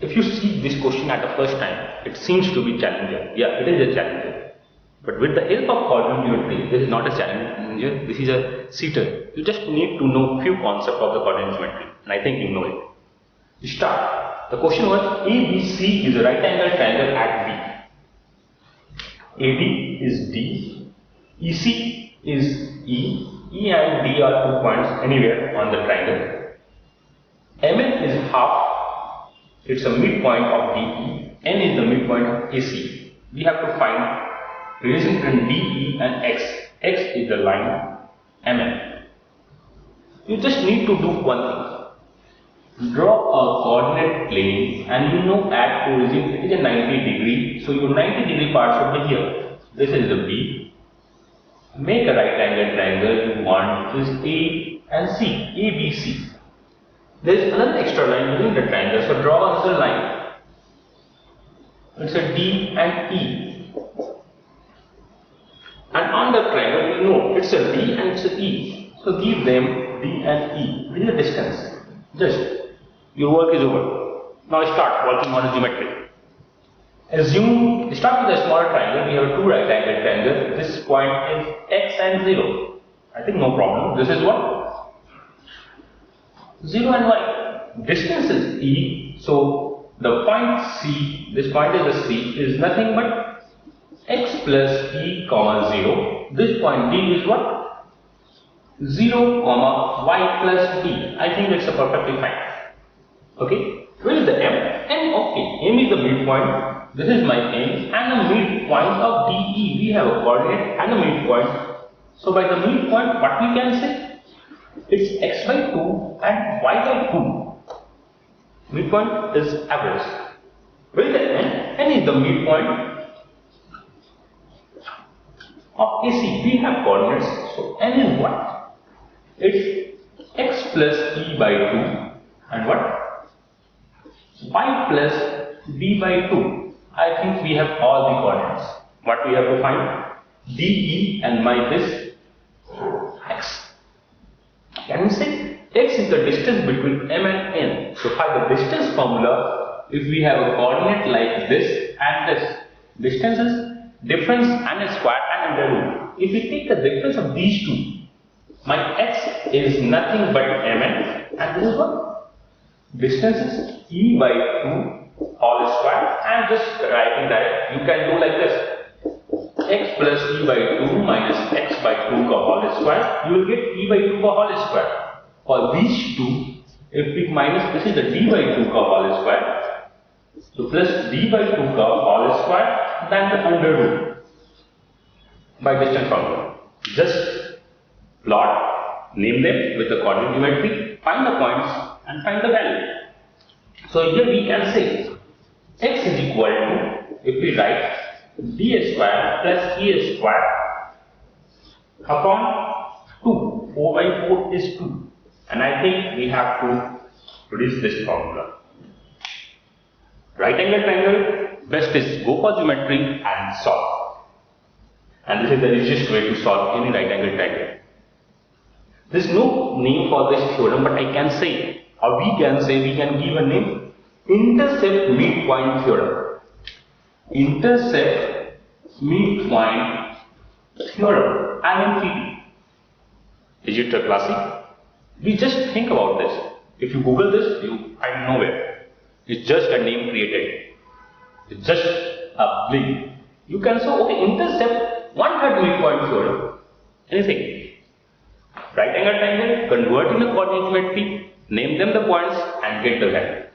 If you see this question at the first time, it seems to be challenging. Yeah, it is a challenger. But with the help of coordinate geometry, this is not a challenger, this is a seater. You just need to know few concepts of the coordinate geometry, and I think you know it. Start. The question was ABC is a right angle triangle at B. AD is D, EC is E, E and D are 2 points anywhere on the triangle. MN is half, it's a midpoint of DE, N is the midpoint of AC. We have to find relation between DE and X. X is the line MN. You just need to do one thing. Draw a coordinate plane and you know at origin it is a 90 degree. So your 90 degree part should be here. This is the B. Make a right angle triangle you want, which is A and C, ABC. There is another extra line within the triangle, so draw another line. It's a D and E. And on the triangle, you know it's a D and it's a E. So give them D and E. This is the distance. Just your work is over. Now start working on a geometry. Assume, start with a smaller triangle. We have two right angle triangles. This point is X and 0. I think no problem. This is what? 0 and Y. Distance is E. So the point C, this point is the C, is nothing but X plus E comma 0. This point D is what? 0 comma Y plus D. I think it's a perfectly fine. Okay. Where is the M? M, okay. M is the midpoint. This is my M and the midpoint of DE. We have a coordinate and a midpoint. So by the midpoint, what we can say? It's X by 2 and Y by 2. Midpoint is average. Where is the N? N is the midpoint of AC. We have coordinates. So N is what? It's X plus E by 2 and what? Y plus D by 2. I think we have all the coordinates. What we have to find? DE and my this X. Can we say? X is the distance between M and N. So by the distance formula, if we have a coordinate like this and this, distance is difference and a square and under root. If we take the difference of these two, my X is nothing but Mn and this is what? Distance is E by 2 whole square and just writing that you can do like this. X plus E by 2 minus X by 2 whole square, you will get E by 2 whole square. For these two, if we minus, this is the D by 2 whole square, so plus D by 2 whole square, then the under root by distance formula. Just plot, name them with the coordinate geometry, find the points and find the value. So here we can say X is equal to, if we write D square plus E square upon 2, 4 by 4 is 2. And I think we have to produce this formula. Right angle triangle, best is go for geometry and solve. And this is the easiest way to solve any right angle triangle. There is no name for this theorem, but I can say, or we can say, we can give a name, intercept midpoint theorem. Intercept midpoint theorem, IMPT. Is it a classic? We just think about this. If you Google this, you find nowhere. It's just a name created. It's just a blink. You can say, okay, intercept 1/3 midpoint theorem. Anything. Right angle triangle, convert in the coordinate geometry, name them the points and get the value.